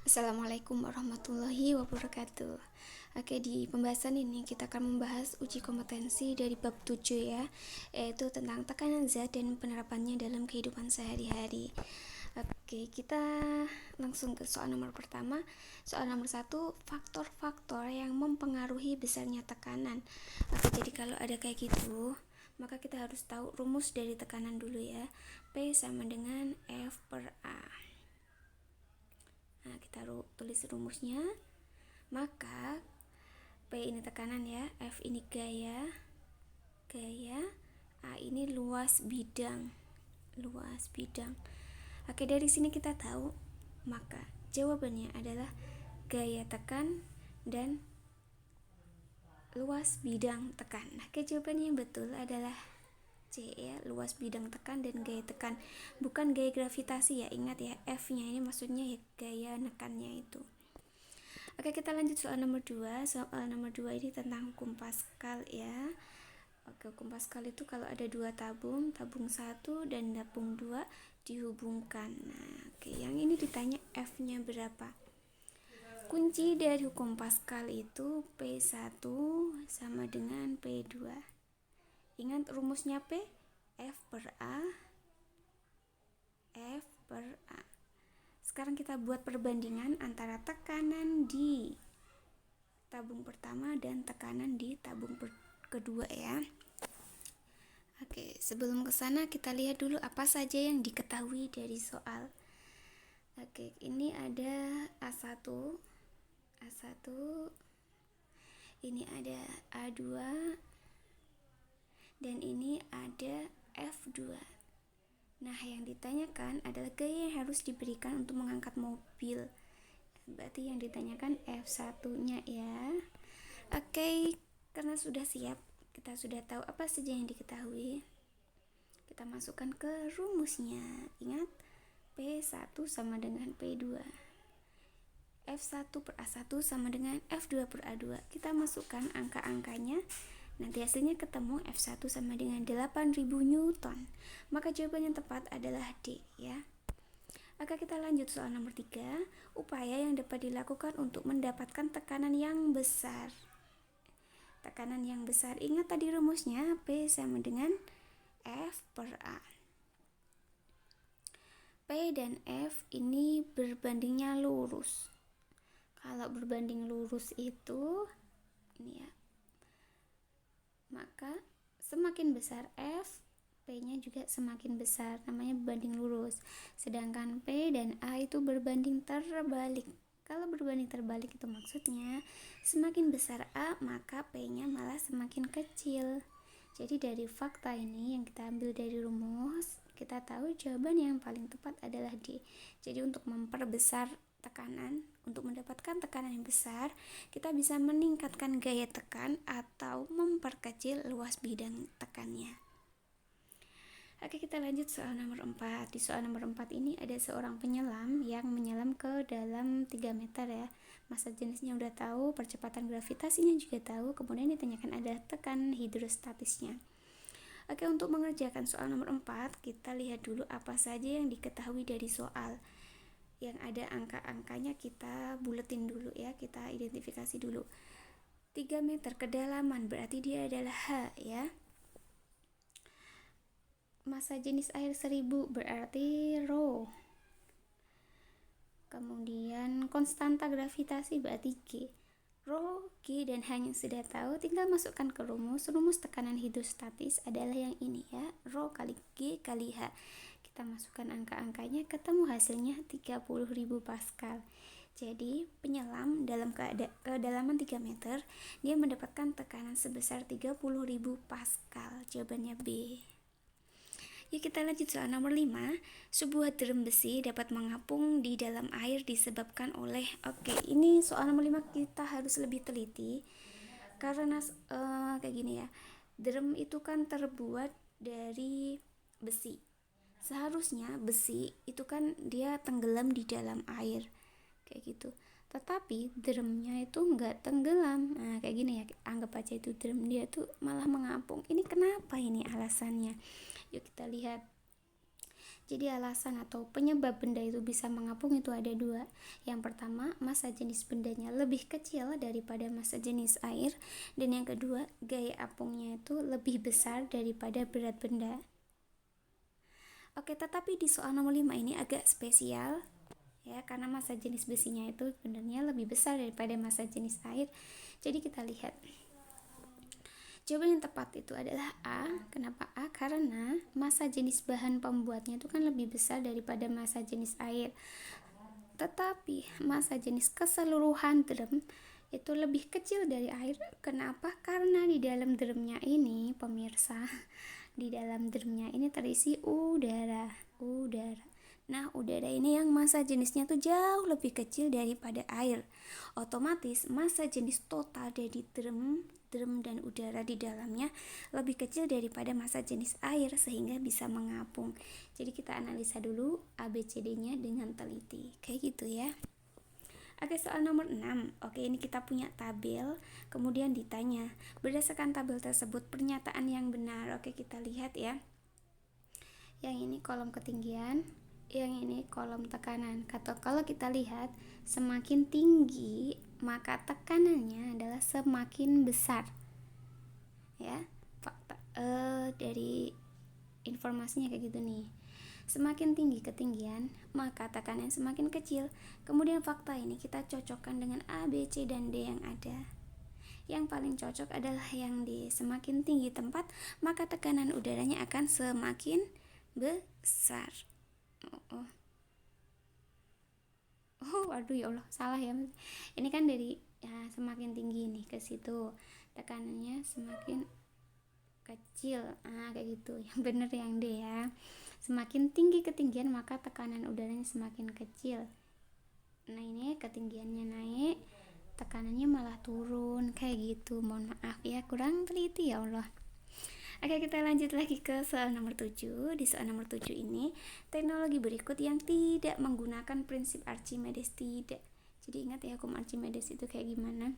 Assalamualaikum warahmatullahi wabarakatuh. Oke, di pembahasan ini kita akan membahas uji kompetensi dari bab 7 ya, yaitu tentang tekanan zat dan penerapannya dalam kehidupan sehari-hari. Oke, kita langsung ke soal nomor pertama. Soal nomor 1, faktor-faktor yang mempengaruhi besarnya tekanan. Oke, jadi kalau ada kayak gitu, maka kita harus tahu rumus dari tekanan dulu ya. P sama dengan F per A. Nah, kita tulis rumusnya. Maka P ini tekanan ya, F ini gaya, A ini luas bidang. Oke, dari sini kita tahu, maka jawabannya adalah gaya tekan dan luas bidang tekan. Nah, jawabannya yang betul adalah C ya, luas bidang tekan dan gaya tekan, bukan gaya gravitasi ya. Ingat ya, F-nya ini maksudnya ya gaya nekannya itu. Oke, kita lanjut soal nomor 2. Soal nomor 2 ini tentang hukum Pascal ya. Oke, hukum Pascal itu kalau ada dua tabung 1 dan tabung 2 dihubungkan. Nah, oke, yang ini ditanya F-nya berapa. Kunci dari hukum Pascal itu P1 sama dengan P2. Ingat rumusnya P, F per A. Sekarang kita buat perbandingan antara tekanan di tabung pertama dan tekanan di tabung kedua ya. Oke, sebelum ke sana kita lihat dulu apa saja yang diketahui dari soal. Oke, ini ada A1, ini ada A2, dan ini ada F2. Nah, yang ditanyakan adalah gaya yang harus diberikan untuk mengangkat mobil. Berarti yang ditanyakan F1-nya ya. Oke, karena sudah siap, kita sudah tahu apa saja yang diketahui. Kita masukkan ke rumusnya. Ingat, P1 sama dengan P2. F1 per A1 sama dengan F2 per A2. Kita masukkan angka-angkanya. Nanti hasilnya ketemu F1 sama dengan 8.000 Newton. Maka jawaban yang tepat adalah D ya. Oke, kita lanjut soal nomor 3. Upaya yang dapat dilakukan untuk mendapatkan tekanan yang besar. Tekanan yang besar, ingat tadi rumusnya P sama dengan F per A. P dan F ini berbandingnya lurus. Kalau berbanding lurus itu ini ya, maka semakin besar F, P-nya juga semakin besar, namanya berbanding lurus. Sedangkan P dan A itu berbanding terbalik. Kalau berbanding terbalik itu maksudnya semakin besar A, maka P-nya malah semakin kecil. Jadi dari fakta ini yang kita ambil dari rumus, kita tahu jawaban yang paling tepat adalah D. Jadi untuk memperbesar tekanan, untuk mendapatkan tekanan yang besar, kita bisa meningkatkan gaya tekan atau memperkecil luas bidang tekannya. Oke, kita lanjut soal nomor 4. Di soal nomor 4 ini ada seorang penyelam yang menyelam ke dalam 3 meter ya. Massa jenisnya udah tahu, percepatan gravitasinya juga tahu, kemudian ditanyakan ada tekanan hidrostatisnya. Oke, untuk mengerjakan soal nomor 4, kita lihat dulu apa saja yang diketahui dari soal. Yang ada angka-angkanya kita buletin dulu ya, kita identifikasi dulu. 3 meter kedalaman berarti dia adalah H ya. Massa jenis air 1000 berarti rho. Kemudian konstanta gravitasi berarti G. Rho, G, dan H yang sudah tahu, tinggal masukkan ke rumus. Rumus tekanan hidrostatis adalah yang ini ya, Rho kali G kali H. Kita masukkan angka-angkanya, ketemu hasilnya 30.000 Pascal. Jadi penyelam dalam kedalaman 3 meter, dia mendapatkan tekanan sebesar 30.000 Pascal. Jawabannya B. Yuk kita lanjut soal nomor 5. Sebuah drum besi dapat mengapung di dalam air disebabkan oleh... Oke, ini soal nomor 5 kita harus lebih teliti. Karena kayak gini ya, drum itu kan terbuat dari besi. Seharusnya besi itu kan dia tenggelam di dalam air kayak gitu, tetapi drumnya itu nggak tenggelam. Nah kayak gini ya, anggap aja itu drum, dia tuh malah mengapung. Ini kenapa ini alasannya? Yuk kita lihat. Jadi alasan atau penyebab benda itu bisa mengapung itu ada dua. Yang pertama, massa jenis bendanya lebih kecil daripada massa jenis air. Dan yang kedua, gaya apungnya itu lebih besar daripada berat benda. Oke, tetapi di soal nomor 5 ini agak spesial ya, karena massa jenis besinya itu sebenarnya lebih besar daripada massa jenis air. Jadi kita lihat. Jawaban yang tepat itu adalah A. Kenapa A? Karena massa jenis bahan pembuatnya itu kan lebih besar daripada massa jenis air. Tetapi massa jenis keseluruhan drum itu lebih kecil dari air. Kenapa? Karena di dalam drumnya ini, pemirsa, di dalam drumnya ini terisi udara. Nah, udara ini yang massa jenisnya tuh jauh lebih kecil daripada air. Otomatis massa jenis total dari drum dan udara di dalamnya lebih kecil daripada massa jenis air sehingga bisa mengapung. Jadi kita analisa dulu ABCD-nya dengan teliti. Kayak gitu ya. Oke, soal nomor 6. Oke, ini kita punya tabel. Kemudian ditanya, berdasarkan tabel tersebut pernyataan yang benar. Oke, kita lihat ya. Yang ini kolom ketinggian, yang ini kolom tekanan. Kalau kita lihat, semakin tinggi maka tekanannya adalah semakin besar. Ya, fakta dari informasinya kayak gitu nih. Semakin tinggi ketinggian, maka tekanan semakin kecil. Kemudian fakta ini kita cocokkan dengan A, B, C, dan D yang ada. Yang paling cocok adalah yang D. Semakin tinggi tempat, maka tekanan udaranya akan semakin besar. Aduh ya Allah, salah ya. Ini kan dari ya, semakin tinggi nih ke situ, tekanannya semakin kecil. Kayak gitu. Yang bener yang D ya. Semakin tinggi ketinggian maka tekanan udaranya semakin kecil. Nah, ini ketinggiannya naik, tekanannya malah turun kayak gitu. Mohon maaf ya, kurang teliti ya Allah. Oke, kita lanjut lagi ke soal nomor 7. Di soal nomor 7 ini, teknologi berikut yang tidak menggunakan prinsip Archimedes tidak. Jadi ingat ya, hukum Archimedes itu kayak gimana.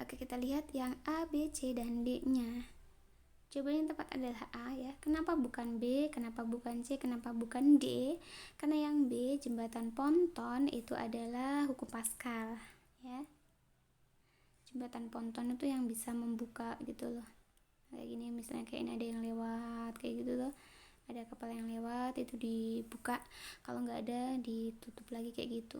Oke, kita lihat yang A, B, C, dan D-nya. Jawaban yang tepat adalah A ya. Kenapa bukan B? Kenapa bukan C? Kenapa bukan D? Karena yang B, jembatan ponton, itu adalah hukum Pascal ya. Jembatan ponton itu yang bisa membuka gitu loh. Kayak gini, misalnya kayak ini ada yang lewat kayak gitu loh, ada kapal yang lewat, itu dibuka, kalau nggak ada ditutup lagi kayak gitu.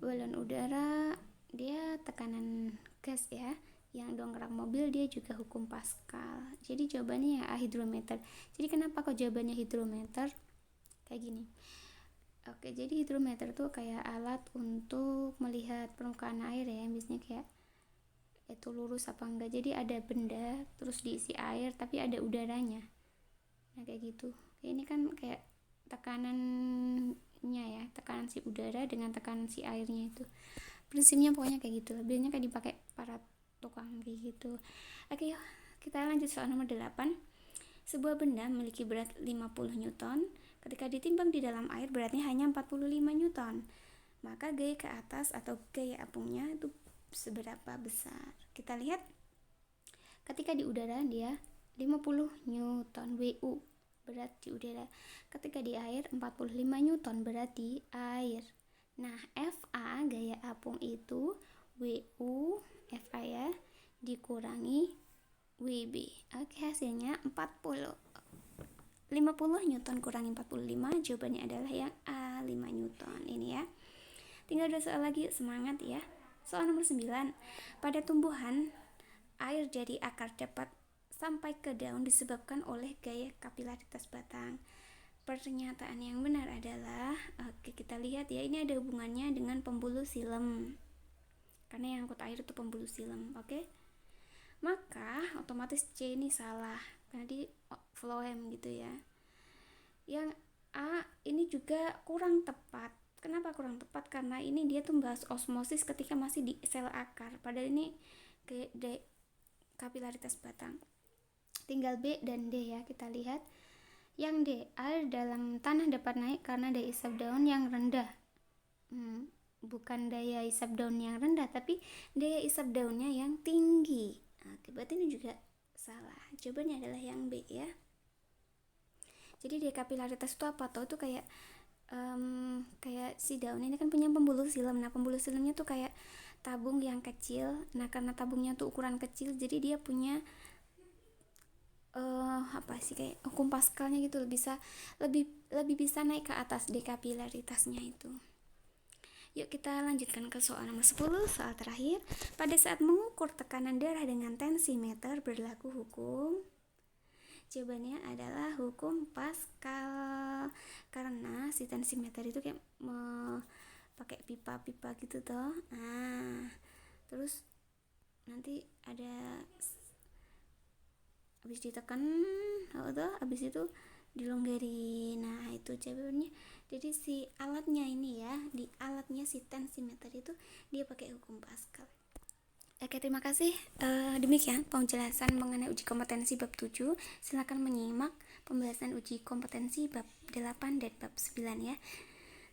Balon udara dia tekanan gas ya, yang dongkrak mobil dia juga hukum Pascal. Jadi jawabannya ya A, hidrometer. Jadi kenapa kok jawabannya hidrometer? Kayak gini. Oke, jadi hidrometer tuh kayak alat untuk melihat permukaan air ya, biasanya kayak itu lurus apa enggak. Jadi ada benda terus diisi air tapi ada udaranya. Nah, kayak gitu. Ini kan kayak tekanannya ya, tekanan si udara dengan tekanan si airnya itu. Prinsipnya pokoknya kayak gitu. Biasanya kayak dipakai para tukang kayak gitu. Oke, yuk kita lanjut soal nomor 8. Sebuah benda memiliki berat 50 Newton. Ketika ditimbang di dalam air beratnya hanya 45 Newton. Maka gaya ke atas atau gaya apungnya itu seberapa besar? Kita lihat, ketika di udara dia 50 Newton WU berat di udara. Ketika di air 45 Newton berat di air. Nah, FA gaya apung itu WU FA ya dikurangi WB. Oke, hasilnya 50 Newton kurangi 45, jawabannya adalah yang A, 5 Newton. Ini ya. Tinggal 2 soal lagi, semangat ya. Soal nomor 9. Pada tumbuhan, air dari akar dapat sampai ke daun disebabkan oleh gaya kapilaritas batang. Pernyataan yang benar adalah, oke kita lihat ya, ini ada hubungannya dengan pembuluh silem. Karena yang angkut air itu pembuluh silem, oke? Maka otomatis C ini salah, karena di phloem gitu ya. Yang A ini juga kurang tepat. Kenapa kurang tepat? Karena ini dia tuh bahas osmosis ketika masih di sel akar. Padahal ini kapilaritas batang. Tinggal B dan D ya, kita lihat. Yang D, air dalam tanah dapat naik karena daya isap daun yang rendah. Bukan daya isap daun yang rendah, tapi daya isap daunnya yang tinggi. Berarti ini juga salah. Jawabannya adalah yang B ya. Jadi dekapilaritas itu apa tuh? Itu kayak kayak si daun ini kan punya pembuluh silam. Nah, pembuluh silamnya tuh kayak tabung yang kecil. Nah, karena tabungnya tuh ukuran kecil, jadi dia punya apa sih, kayak hukum Pascalnya gitu, bisa lebih lebih bisa naik ke atas dekapilaritasnya itu. Yuk kita lanjutkan ke soal nomor 10, soal terakhir. Pada saat mengukur tekanan darah dengan tensimeter berlaku hukum. Jawabannya adalah hukum Pascal. Karena si tensimeter itu kayak pakai pipa-pipa gitu toh. Nah, terus nanti ada habis ditekan, habis itu dilonggarin. Nah, itu jawabannya. Jadi si alatnya ini ya, di alatnya si tensimeter itu dia pakai hukum Pascal. Oke, terima kasih. Demikian penjelasan mengenai uji kompetensi bab 7. Silakan menyimak pembahasan uji kompetensi bab 8 dan bab 9 ya.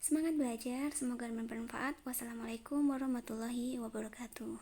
Semangat belajar, semoga bermanfaat. Wassalamualaikum warahmatullahi wabarakatuh.